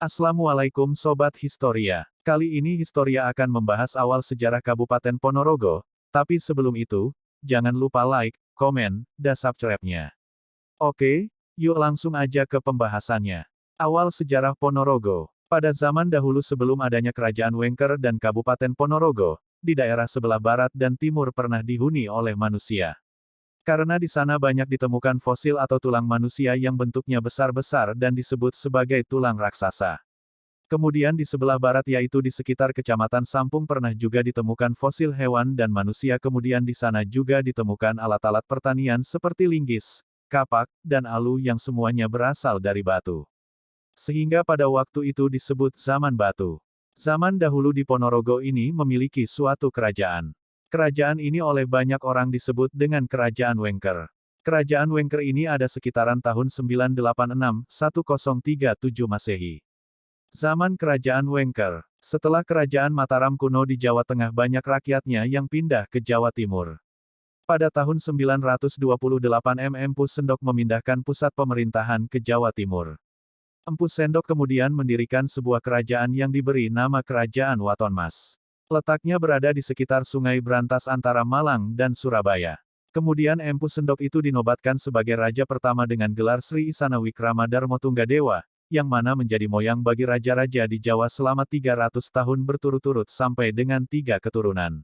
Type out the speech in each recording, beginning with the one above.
Assalamualaikum Sobat Historia. Kali ini Historia akan membahas awal sejarah Kabupaten Ponorogo, tapi sebelum itu, jangan lupa like, komen, dan subscribe-nya. Oke, yuk langsung aja ke pembahasannya. Awal sejarah Ponorogo. Pada zaman dahulu sebelum adanya Kerajaan Wengker dan Kabupaten Ponorogo, di daerah sebelah barat dan timur pernah dihuni oleh manusia. Karena di sana banyak ditemukan fosil atau tulang manusia yang bentuknya besar-besar dan disebut sebagai tulang raksasa. Kemudian di sebelah barat yaitu di sekitar Kecamatan Sampung pernah juga ditemukan fosil hewan dan manusia, kemudian di sana juga ditemukan alat-alat pertanian seperti linggis, kapak, dan alu yang semuanya berasal dari batu. Sehingga pada waktu itu disebut zaman batu. Zaman dahulu di Ponorogo ini memiliki suatu kerajaan. Kerajaan ini oleh banyak orang disebut dengan Kerajaan Wengker. Kerajaan Wengker ini ada sekitaran tahun 986-1037 Masehi. Zaman Kerajaan Wengker. Setelah Kerajaan Mataram kuno di Jawa Tengah, banyak rakyatnya yang pindah ke Jawa Timur. Pada tahun 928 Empu Sendok memindahkan pusat pemerintahan ke Jawa Timur. Empu Sendok kemudian mendirikan sebuah kerajaan yang diberi nama Kerajaan Waton Mas. Letaknya berada di sekitar Sungai Brantas antara Malang dan Surabaya. Kemudian Empu Sendok itu dinobatkan sebagai raja pertama dengan gelar Sri Isana Wikrama Darmo Tunggadewa, yang mana menjadi moyang bagi raja-raja di Jawa selama 300 tahun berturut-turut sampai dengan 3 keturunan.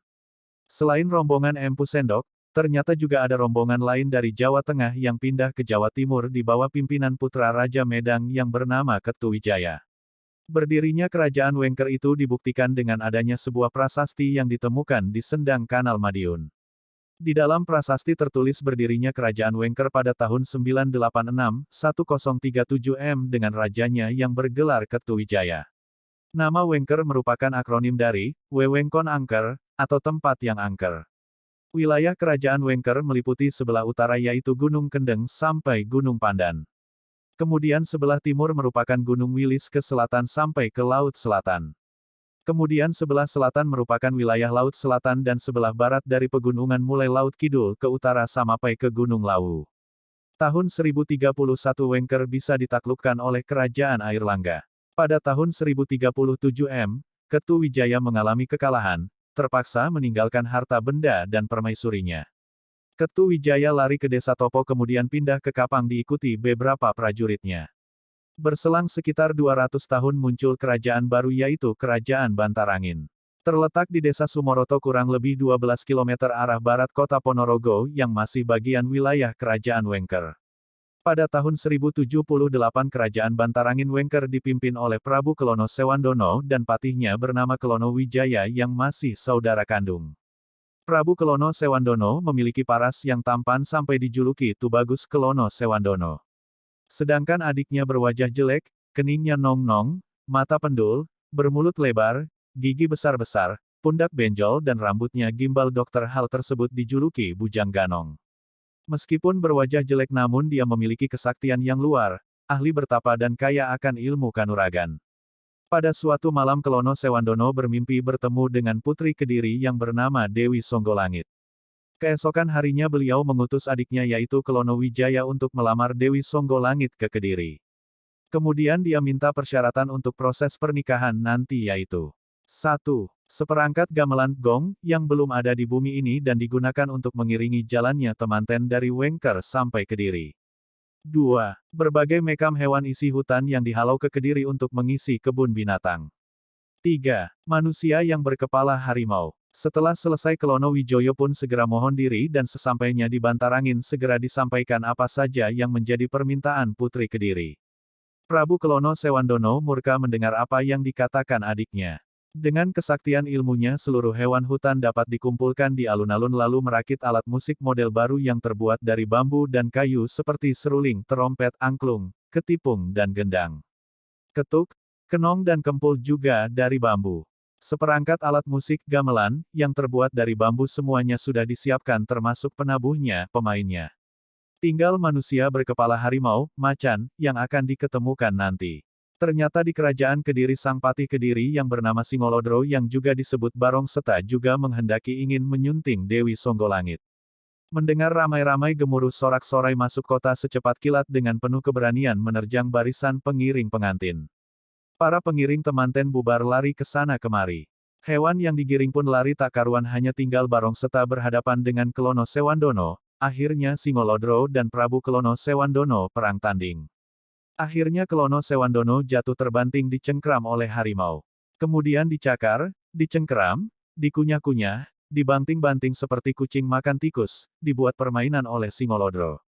Selain rombongan Empu Sendok, ternyata juga ada rombongan lain dari Jawa Tengah yang pindah ke Jawa Timur di bawah pimpinan putra Raja Medang yang bernama Ketuwijaya. Berdirinya Kerajaan Wengker itu dibuktikan dengan adanya sebuah prasasti yang ditemukan di Sendang Kanal Madiun. Di dalam prasasti tertulis berdirinya Kerajaan Wengker pada tahun 986-1037 dengan rajanya yang bergelar Ketuwijaya. Nama Wengker merupakan akronim dari Wewengkon Angker, atau tempat yang angker. Wilayah Kerajaan Wengker meliputi sebelah utara yaitu Gunung Kendeng sampai Gunung Pandan. Kemudian sebelah timur merupakan Gunung Wilis ke selatan sampai ke Laut Selatan. Kemudian sebelah selatan merupakan wilayah Laut Selatan dan sebelah barat dari pegunungan mulai Laut Kidul ke utara sampai ke Gunung Lawu. Tahun 1031 Wengker bisa ditaklukkan oleh Kerajaan Airlangga. Pada tahun 1037 Ketuwijaya mengalami kekalahan, terpaksa meninggalkan harta benda dan permaisurinya. Ketuwijaya lari ke desa Topo kemudian pindah ke Kapang diikuti beberapa prajuritnya. Berselang sekitar 200 tahun muncul kerajaan baru yaitu Kerajaan Bantarangin. Terletak di desa Sumoroto kurang lebih 12 km arah barat kota Ponorogo yang masih bagian wilayah Kerajaan Wengker. Pada tahun 1078 Kerajaan Bantarangin Wengker dipimpin oleh Prabu Kelono Sewandono dan patihnya bernama Kelono Wijaya yang masih saudara kandung. Prabu Kelono Sewandono memiliki paras yang tampan sampai dijuluki Tubagus Kelono Sewandono. Sedangkan adiknya berwajah jelek, keningnya nong-nong, mata pendul, bermulut lebar, gigi besar-besar, pundak benjol dan rambutnya gimbal. Dokter hal tersebut dijuluki Bujang Ganong. Meskipun berwajah jelek namun dia memiliki kesaktian yang luar, ahli bertapa dan kaya akan ilmu kanuragan. Pada suatu malam Kelono Sewandono bermimpi bertemu dengan putri Kediri yang bernama Dewi Songgolangit. Keesokan harinya beliau mengutus adiknya yaitu Kelono Wijaya untuk melamar Dewi Songgolangit ke Kediri. Kemudian dia minta persyaratan untuk proses pernikahan nanti yaitu 1. Seperangkat gamelan gong yang belum ada di bumi ini dan digunakan untuk mengiringi jalannya temanten dari Wengker sampai Kediri. 2. Berbagai macam hewan isi hutan yang dihalau ke Kediri untuk mengisi kebun binatang. 3. Manusia yang berkepala harimau. Setelah selesai Kelono Wijoyo pun segera mohon diri dan sesampainya di Bantarangin segera disampaikan apa saja yang menjadi permintaan putri Kediri. Prabu Kelono Sewandono murka mendengar apa yang dikatakan adiknya. Dengan kesaktian ilmunya seluruh hewan hutan dapat dikumpulkan di alun-alun lalu merakit alat musik model baru yang terbuat dari bambu dan kayu seperti seruling, terompet, angklung, ketipung dan gendang. Ketuk, kenong dan kempul juga dari bambu. Seperangkat alat musik gamelan, yang terbuat dari bambu semuanya sudah disiapkan termasuk penabuhnya, pemainnya. Tinggal manusia berkepala harimau, macan, yang akan diketemukan nanti. Ternyata di Kerajaan Kediri sang patih Kediri yang bernama Singolodro yang juga disebut Barong Seta juga menghendaki ingin menyunting Dewi Songgolangit. Mendengar ramai-ramai gemuruh sorak-sorai masuk kota secepat kilat dengan penuh keberanian menerjang barisan pengiring pengantin. Para pengiring temanten bubar lari ke sana kemari. Hewan yang digiring pun lari tak karuan, hanya tinggal Barong Seta berhadapan dengan Kelono Sewandono. Akhirnya Singolodro dan Prabu Kelono Sewandono perang tanding. Akhirnya Kelono Sewandono jatuh terbanting dicengkram oleh harimau. Kemudian dicakar, dicengkeram, dikunyah-kunyah, dibanting-banting seperti kucing makan tikus, dibuat permainan oleh Singolodro.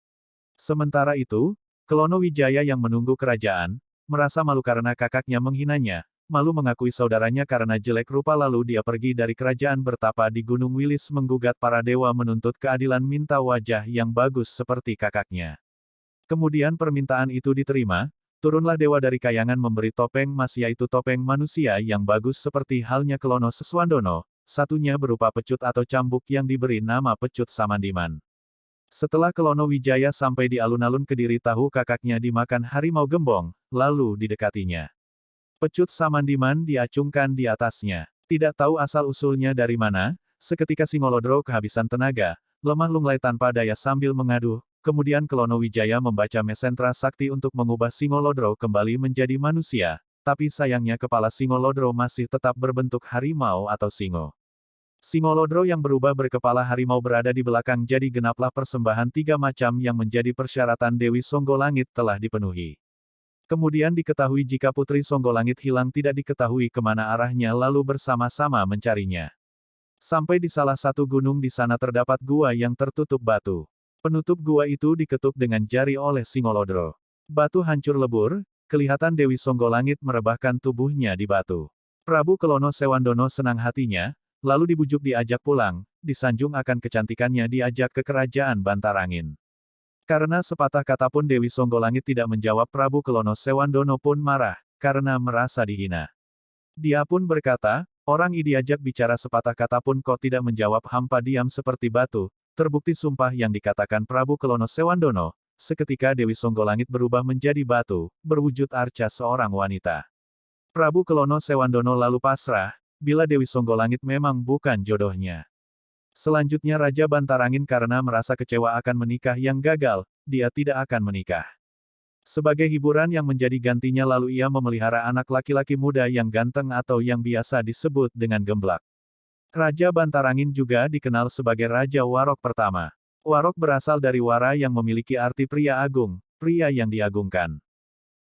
Sementara itu, Kelono Wijaya yang menunggu kerajaan, merasa malu karena kakaknya menghinanya, malu mengakui saudaranya karena jelek rupa, lalu dia pergi dari kerajaan bertapa di Gunung Wilis menggugat para dewa menuntut keadilan, minta wajah yang bagus seperti kakaknya. Kemudian permintaan itu diterima, turunlah dewa dari kayangan memberi topeng emas, yaitu topeng manusia yang bagus seperti halnya Kelono Seswandono, satunya berupa pecut atau cambuk yang diberi nama Pecut Samandiman. Setelah Kelono Wijaya sampai di alun-alun Kediri, tahu kakaknya dimakan harimau gembong, lalu didekatinya. Pecut Samandiman diacungkan di atasnya. Tidak tahu asal-usulnya dari mana, seketika Singolodro kehabisan tenaga, lemah lunglai tanpa daya sambil mengaduh. Kemudian Kelono Wijaya membaca mesentra sakti untuk mengubah Singolodro kembali menjadi manusia, tapi sayangnya kepala Singolodro masih tetap berbentuk harimau atau singo. Singolodro yang berubah berkepala harimau berada di belakang, jadi genaplah persembahan 3 macam yang menjadi persyaratan Dewi Songgolangit telah dipenuhi. Kemudian diketahui jika Putri Songgolangit hilang, tidak diketahui kemana arahnya, lalu bersama-sama mencarinya. Sampai di salah satu gunung, di sana terdapat gua yang tertutup batu. Penutup gua itu diketuk dengan jari oleh Singolodro. Batu hancur lebur, kelihatan Dewi Songgolangit merebahkan tubuhnya di batu. Prabu Kelono Sewandono senang hatinya, lalu dibujuk diajak pulang, disanjung akan kecantikannya diajak ke kerajaan Bantarangin. Karena sepatah kata pun Dewi Songgolangit tidak menjawab, Prabu Kelono Sewandono pun marah, karena merasa dihina. Dia pun berkata, orang diajak bicara sepatah kata pun kok tidak menjawab, hampa diam seperti batu. Terbukti sumpah yang dikatakan Prabu Kelono Sewandono, seketika Dewi Songgolangit berubah menjadi batu, berwujud arca seorang wanita. Prabu Kelono Sewandono lalu pasrah, bila Dewi Songgolangit memang bukan jodohnya. Selanjutnya Raja Bantarangin karena merasa kecewa akan menikah yang gagal, dia tidak akan menikah. Sebagai hiburan yang menjadi gantinya, lalu ia memelihara anak laki-laki muda yang ganteng atau yang biasa disebut dengan gemblak. Raja Bantarangin juga dikenal sebagai Raja Warok pertama. Warok berasal dari wara yang memiliki arti pria agung, pria yang diagungkan.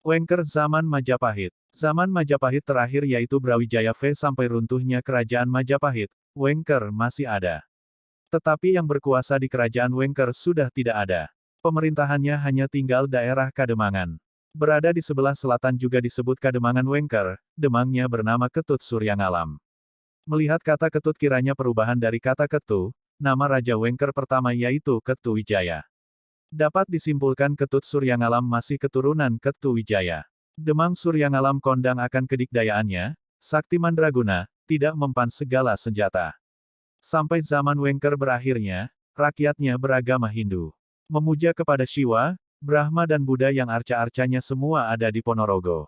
Wengker zaman Majapahit. Zaman Majapahit terakhir yaitu Brawijaya V sampai runtuhnya kerajaan Majapahit, Wengker masih ada. Tetapi yang berkuasa di kerajaan Wengker sudah tidak ada. Pemerintahannya hanya tinggal daerah Kademangan. Berada di sebelah selatan juga disebut Kademangan Wengker, demangnya bernama Ketut Suryangalam. Melihat kata Ketut kiranya perubahan dari kata Ketu, nama Raja Wengker pertama yaitu Ketu Wijaya. Dapat disimpulkan Ketut Suryangalam masih keturunan Ketu Wijaya. Demang Suryangalam kondang akan kedikdayaannya, sakti mandraguna, tidak mempan segala senjata. Sampai zaman Wengker berakhirnya, rakyatnya beragama Hindu. Memuja kepada Shiva, Brahma dan Buddha yang arca-arcanya semua ada di Ponorogo.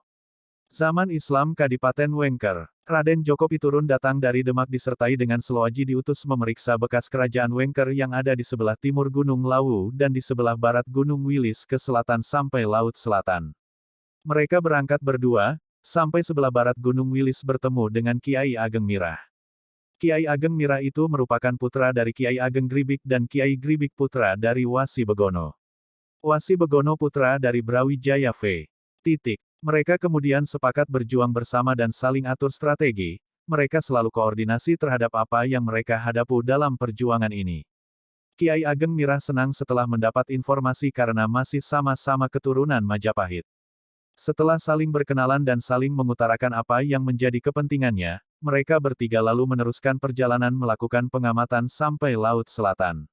Zaman Islam Kadipaten Wengker, Raden Joko Piturun datang dari Demak disertai dengan Seloaji diutus memeriksa bekas kerajaan Wengker yang ada di sebelah timur Gunung Lawu dan di sebelah barat Gunung Wilis ke selatan sampai Laut Selatan. Mereka berangkat berdua, sampai sebelah barat Gunung Wilis bertemu dengan Kiai Ageng Mirah. Kiai Ageng Mirah itu merupakan putra dari Kiai Ageng Gribik dan Kiai Gribik putra dari Wasi Begono. Wasi Begono putra dari Brawijaya V. Mereka kemudian sepakat berjuang bersama dan saling atur strategi, mereka selalu koordinasi terhadap apa yang mereka hadapi dalam perjuangan ini. Kiai Ageng Mirah senang setelah mendapat informasi karena masih sama-sama keturunan Majapahit. Setelah saling berkenalan dan saling mengutarakan apa yang menjadi kepentingannya, mereka bertiga lalu meneruskan perjalanan melakukan pengamatan sampai Laut Selatan.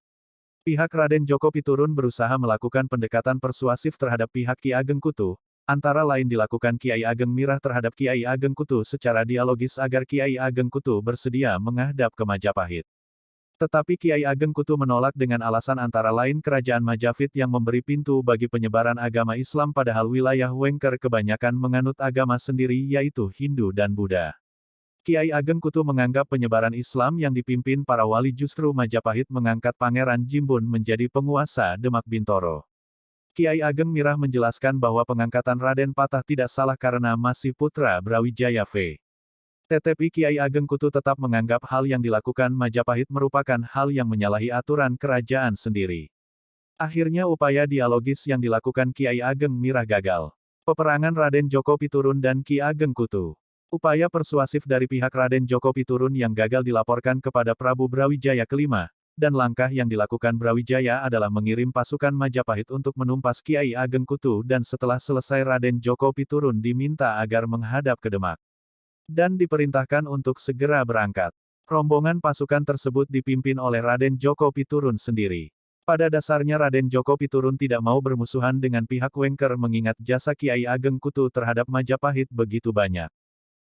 Pihak Raden Joko Piturun berusaha melakukan pendekatan persuasif terhadap pihak Ki Ageng Kutu, antara lain dilakukan Kiai Ageng Mirah terhadap Kiai Ageng Kutu secara dialogis agar Kiai Ageng Kutu bersedia menghadap ke Majapahit. Tetapi Kiai Ageng Kutu menolak dengan alasan antara lain kerajaan Majapahit yang memberi pintu bagi penyebaran agama Islam, padahal wilayah Wengker kebanyakan menganut agama sendiri yaitu Hindu dan Buddha. Kiai Ageng Kutu menganggap penyebaran Islam yang dipimpin para wali, justru Majapahit mengangkat Pangeran Jimbun menjadi penguasa Demak Bintoro. Kiai Ageng Mirah menjelaskan bahwa pengangkatan Raden Patah tidak salah karena masih putra Brawijaya V. Tetapi Kiai Ageng Kutu tetap menganggap hal yang dilakukan Majapahit merupakan hal yang menyalahi aturan kerajaan sendiri. Akhirnya upaya dialogis yang dilakukan Kiai Ageng Mirah gagal. Peperangan Raden Djoko Piturun dan Ki Ageng Kutu. Upaya persuasif dari pihak Raden Djoko Piturun yang gagal dilaporkan kepada Prabu Brawijaya kelima, dan langkah yang dilakukan Brawijaya adalah mengirim pasukan Majapahit untuk menumpas Kiai Ageng Kutu dan setelah selesai Raden Djoko Piturun diminta agar menghadap ke Demak. Dan diperintahkan untuk segera berangkat. Rombongan pasukan tersebut dipimpin oleh Raden Djoko Piturun sendiri. Pada dasarnya Raden Djoko Piturun tidak mau bermusuhan dengan pihak Wengker mengingat jasa Kiai Ageng Kutu terhadap Majapahit begitu banyak.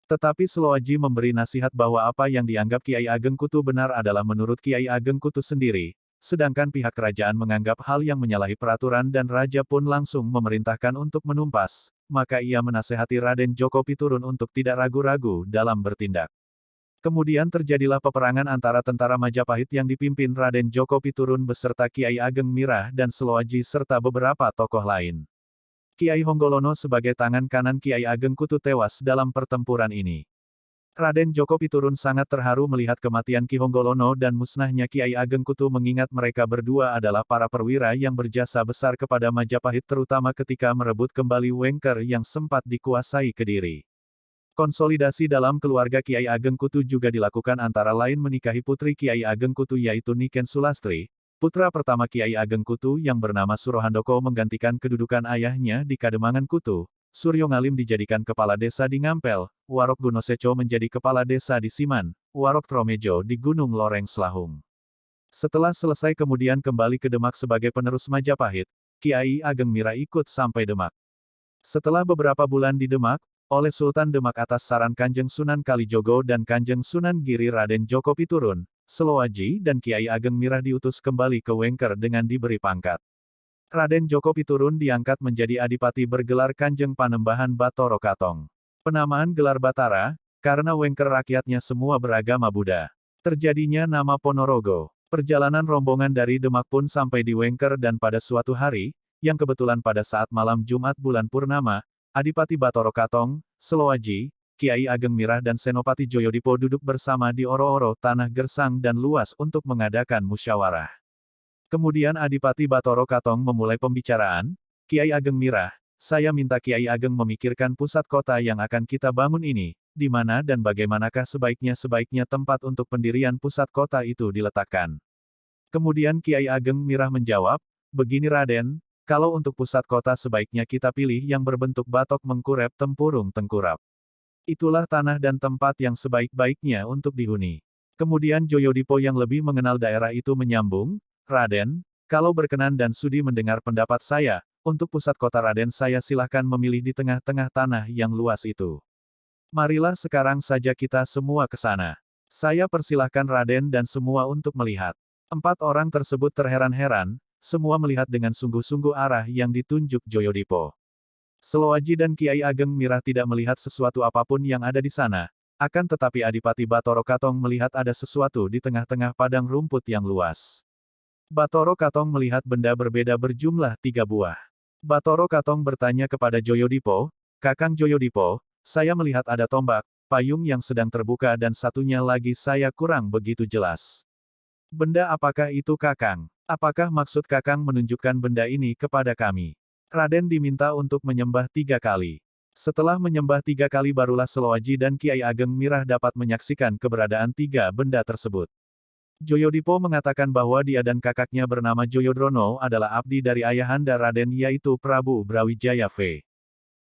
Tetapi Seloaji memberi nasihat bahwa apa yang dianggap Kiai Ageng Kutu benar adalah menurut Kiai Ageng Kutu sendiri, sedangkan pihak kerajaan menganggap hal yang menyalahi peraturan dan raja pun langsung memerintahkan untuk menumpas, maka ia menasehati Raden Djoko Piturun untuk tidak ragu-ragu dalam bertindak. Kemudian terjadilah peperangan antara tentara Majapahit yang dipimpin Raden Djoko Piturun beserta Kiai Ageng Mirah dan Seloaji serta beberapa tokoh lain. Kiai Honggolono sebagai tangan kanan Kiai Ageng Kutu tewas dalam pertempuran ini. Raden Djoko Piturun sangat terharu melihat kematian Ki Honggolono dan musnahnya Kiai Ageng Kutu mengingat mereka berdua adalah para perwira yang berjasa besar kepada Majapahit terutama ketika merebut kembali Wengker yang sempat dikuasai Kediri. Konsolidasi dalam keluarga Kiai Ageng Kutu juga dilakukan antara lain menikahi putri Kiai Ageng Kutu yaitu Niken Sulastri, putra pertama Kiai Ageng Kutu yang bernama Surohandoko menggantikan kedudukan ayahnya di Kademangan Kutu. Suryo Ngalim dijadikan kepala desa di Ngampel, Warok Gunoseco menjadi kepala desa di Siman, Warok Tromejo di Gunung Loreng Selahung. Setelah selesai kemudian kembali ke Demak sebagai penerus Majapahit, Kiai Ageng Mirah ikut sampai Demak. Setelah beberapa bulan di Demak, oleh Sultan Demak atas saran Kanjeng Sunan Kalijogo dan Kanjeng Sunan Giri Raden Djoko Piturun, Seloaji dan Kiai Ageng Mirah diutus kembali ke Wengker dengan diberi pangkat. Raden Djoko Piturun diangkat menjadi adipati bergelar Kanjeng Panembahan Batara Katong. Penamaan gelar Batara, karena Wengker rakyatnya semua beragama Buddha. Terjadinya nama Ponorogo. Perjalanan rombongan dari Demak pun sampai di Wengker dan pada suatu hari, yang kebetulan pada saat malam Jumat bulan Purnama, Adipati Batara Katong, Seloaji, Kiai Ageng Mirah dan Senopati Joyodipo duduk bersama di oro-oro tanah gersang dan luas untuk mengadakan musyawarah. Kemudian Adipati Batara Katong memulai pembicaraan, Kiai Ageng Mirah, saya minta Kiai Ageng memikirkan pusat kota yang akan kita bangun ini, di mana dan bagaimanakah sebaiknya tempat untuk pendirian pusat kota itu diletakkan. Kemudian Kiai Ageng Mirah menjawab, begini Raden, kalau untuk pusat kota sebaiknya kita pilih yang berbentuk batok mengkurep tempurung tengkurap. Itulah tanah dan tempat yang sebaik-baiknya untuk dihuni. Kemudian Joyodipo yang lebih mengenal daerah itu menyambung, Raden, kalau berkenan dan sudi mendengar pendapat saya, untuk pusat kota Raden saya silahkan memilih di tengah-tengah tanah yang luas itu. Marilah sekarang saja kita semua ke sana. Saya persilahkan Raden dan semua untuk melihat. 4 orang tersebut terheran-heran, semua melihat dengan sungguh-sungguh arah yang ditunjuk Joyodipo. Seloaji dan Kiai Ageng Mirah tidak melihat sesuatu apapun yang ada di sana, akan tetapi Adipati Batara Katong melihat ada sesuatu di tengah-tengah padang rumput yang luas. Batara Katong melihat benda berbeda berjumlah 3 buah. Batara Katong bertanya kepada Joyodipo, Kakang Joyodipo, saya melihat ada tombak, payung yang sedang terbuka dan satunya lagi saya kurang begitu jelas. Benda apakah itu Kakang? Apakah maksud Kakang menunjukkan benda ini kepada kami? Raden diminta untuk menyembah 3 kali. Setelah menyembah 3 kali barulah Seloaji dan Kiai Ageng Mirah dapat menyaksikan keberadaan 3 benda tersebut. Joyodipo mengatakan bahwa dia dan kakaknya bernama Joyodrono adalah abdi dari ayahanda Raden yaitu Prabu Brawijaya V.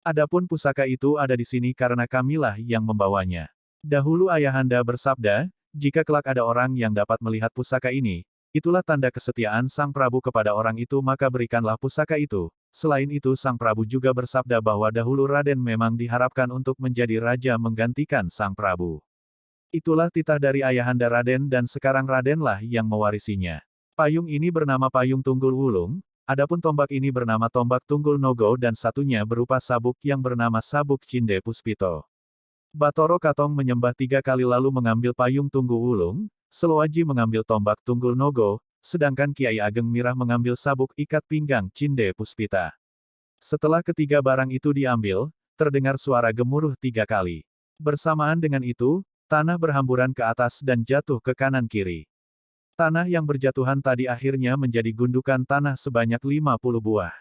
Adapun pusaka itu ada di sini karena kamilah yang membawanya. Dahulu ayahanda bersabda, jika kelak ada orang yang dapat melihat pusaka ini, itulah tanda kesetiaan Sang Prabu kepada orang itu maka berikanlah pusaka itu. Selain itu Sang Prabu juga bersabda bahwa dahulu Raden memang diharapkan untuk menjadi raja menggantikan Sang Prabu. Itulah titah dari ayahanda Raden dan sekarang Radenlah yang mewarisinya. Payung ini bernama Payung Tunggul Wulung, adapun tombak ini bernama Tombak Tunggul Nogo dan satunya berupa sabuk yang bernama Sabuk Cinde Puspito. Batara Katong menyembah 3 kali lalu mengambil Payung Tunggul Wulung, Seloaji mengambil Tombak Tunggul Nogo, sedangkan Kiai Ageng Mirah mengambil sabuk ikat pinggang Cinde Puspita. Setelah ketiga barang itu diambil, terdengar suara gemuruh 3 kali. Bersamaan dengan itu, tanah berhamburan ke atas dan jatuh ke kanan kiri. Tanah yang berjatuhan tadi akhirnya menjadi gundukan tanah sebanyak 50 buah.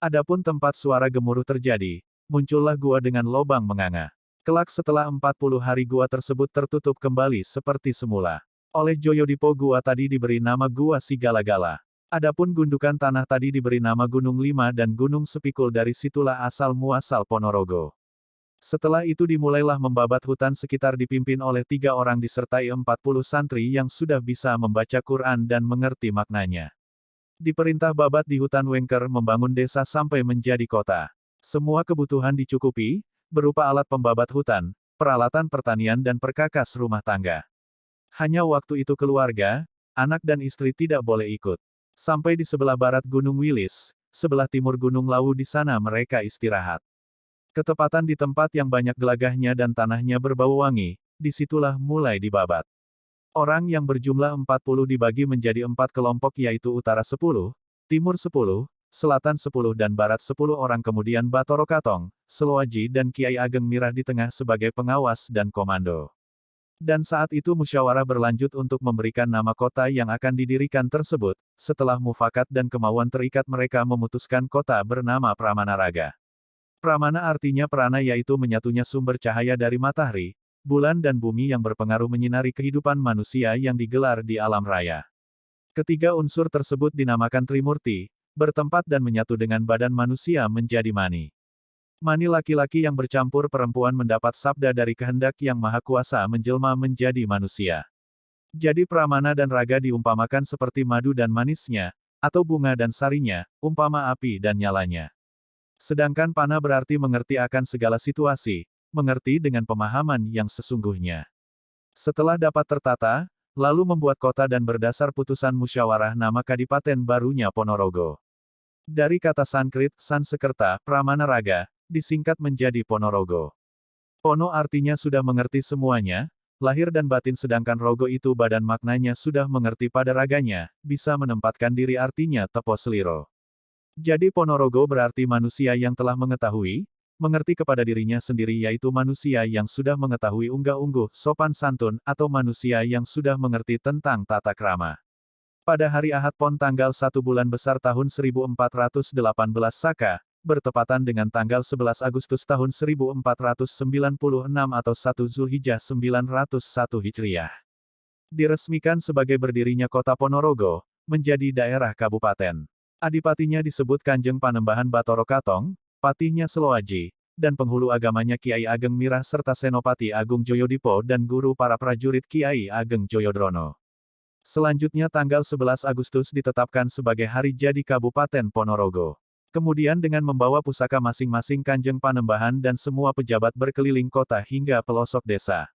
Adapun tempat suara gemuruh terjadi, muncullah gua dengan lobang menganga. Kelak setelah 40 hari gua tersebut tertutup kembali seperti semula. Oleh Joyodipo gua tadi diberi nama Gua Sigala-gala. Adapun gundukan tanah tadi diberi nama Gunung Lima dan Gunung Sepikul, dari situlah asal-muasal Ponorogo. Setelah itu dimulailah membabat hutan sekitar dipimpin oleh 3 orang disertai 40 santri yang sudah bisa membaca Quran dan mengerti maknanya. Diperintah babat di hutan Wengker membangun desa sampai menjadi kota. Semua kebutuhan dicukupi, berupa alat pembabat hutan, peralatan pertanian dan perkakas rumah tangga. Hanya waktu itu keluarga, anak dan istri tidak boleh ikut. Sampai di sebelah barat Gunung Wilis, sebelah timur Gunung Lawu, di sana mereka istirahat. Ketepatan di tempat yang banyak gelagahnya dan tanahnya berbau wangi, disitulah mulai dibabat. Orang yang berjumlah 40 dibagi menjadi 4 kelompok, yaitu utara 10, timur 10, selatan 10 dan barat 10 orang, kemudian Batoro Katong, Seloaji dan Kiai Ageng Mirah di tengah sebagai pengawas dan komando. Dan saat itu musyawarah berlanjut untuk memberikan nama kota yang akan didirikan tersebut. Setelah mufakat dan kemauan terikat, mereka memutuskan kota bernama Pramanaraga. Pramana artinya perana, yaitu menyatunya sumber cahaya dari matahari, bulan dan bumi yang berpengaruh menyinari kehidupan manusia yang digelar di alam raya. Ketiga unsur tersebut dinamakan Trimurti, bertempat dan menyatu dengan badan manusia menjadi mani. Mani laki-laki yang bercampur perempuan mendapat sabda dari kehendak yang maha kuasa menjelma menjadi manusia. Jadi pramana dan raga diumpamakan seperti madu dan manisnya, atau bunga dan sarinya, umpama api dan nyalanya. Sedangkan pana berarti mengerti akan segala situasi, mengerti dengan pemahaman yang sesungguhnya. Setelah dapat tertata, lalu membuat kota dan berdasar putusan musyawarah nama kadipaten barunya Ponorogo. Dari kata Sanskrit, Sansekerta, Pramana Raga, disingkat menjadi Ponorogo. Pono artinya sudah mengerti semuanya, lahir dan batin, sedangkan rogo itu badan, maknanya sudah mengerti pada raganya, bisa menempatkan diri, artinya tepo seliro. Jadi Ponorogo berarti manusia yang telah mengetahui, mengerti kepada dirinya sendiri, yaitu manusia yang sudah mengetahui unggah-ungguh, sopan santun, atau manusia yang sudah mengerti tentang tata krama. Pada hari Ahad Pon tanggal 1 bulan besar tahun 1418 Saka, bertepatan dengan tanggal 11 Agustus tahun 1496 atau 1 Zulhijjah 901 Hijriah. Diresmikan sebagai berdirinya kota Ponorogo, menjadi daerah kabupaten. Adipatinya disebut Kanjeng Panembahan Batoro Katong, patihnya Seloaji, dan penghulu agamanya Kiai Ageng Mirah serta Senopati Agung Joyodipo dan guru para prajurit Kiai Ageng Joyodrono. Selanjutnya tanggal 11 Agustus ditetapkan sebagai hari jadi Kabupaten Ponorogo. Kemudian dengan membawa pusaka masing-masing Kanjeng Panembahan dan semua pejabat berkeliling kota hingga pelosok desa.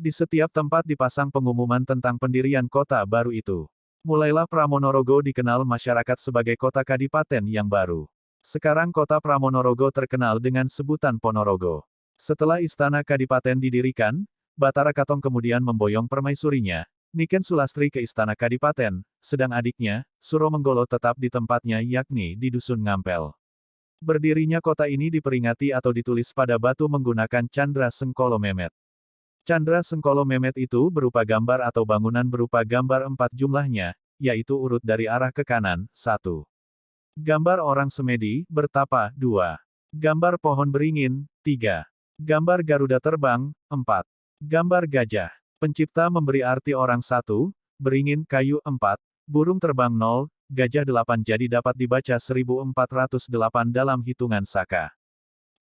Di setiap tempat dipasang pengumuman tentang pendirian kota baru itu. Mulailah Pramonorogo dikenal masyarakat sebagai kota kadipaten yang baru. Sekarang kota Pramonorogo terkenal dengan sebutan Ponorogo. Setelah istana kadipaten didirikan, Batara Katong kemudian memboyong permaisurinya, Niken Sulastri, ke istana kadipaten, sedang adiknya, Suromenggolo, tetap di tempatnya, yakni di Dusun Ngampel. Berdirinya kota ini diperingati atau ditulis pada batu menggunakan Candra Sengkolo Memet. Candra Sengkolo Memet itu berupa gambar atau bangunan berupa gambar 4 jumlahnya, yaitu urut dari arah ke kanan, 1. Gambar orang semedi, bertapa, 2. Gambar pohon beringin, 3. Gambar Garuda terbang, 4. Gambar gajah. Pencipta memberi arti orang 1, beringin, kayu 4, burung terbang 0, gajah 8, jadi dapat dibaca 1408 dalam hitungan Saka.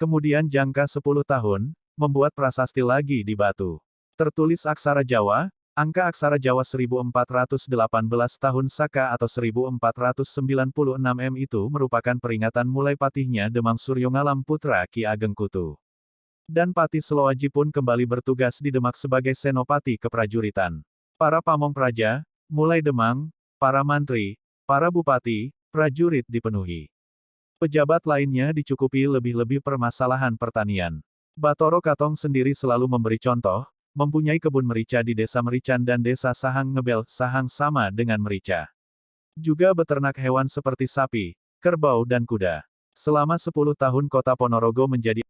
Kemudian jangka 10 tahun, membuat prasasti lagi di batu. Tertulis aksara Jawa, angka aksara Jawa 1418 tahun Saka atau 1496 M, itu merupakan peringatan mulai patihnya Demang Suryongalam putra Ki Ageng Kutu. Dan Patih Seloaji pun kembali bertugas di Demak sebagai senopati keprajuritan. Para pamong praja, mulai Demang, para mantri, para bupati, prajurit dipenuhi. Pejabat lainnya dicukupi lebih-lebih permasalahan pertanian. Batoro Katong sendiri selalu memberi contoh, mempunyai kebun merica di desa Merican dan desa Sahang Ngebel. Sahang sama dengan merica. Juga beternak hewan seperti sapi, kerbau dan kuda. Selama 10 tahun kota Ponorogo menjadi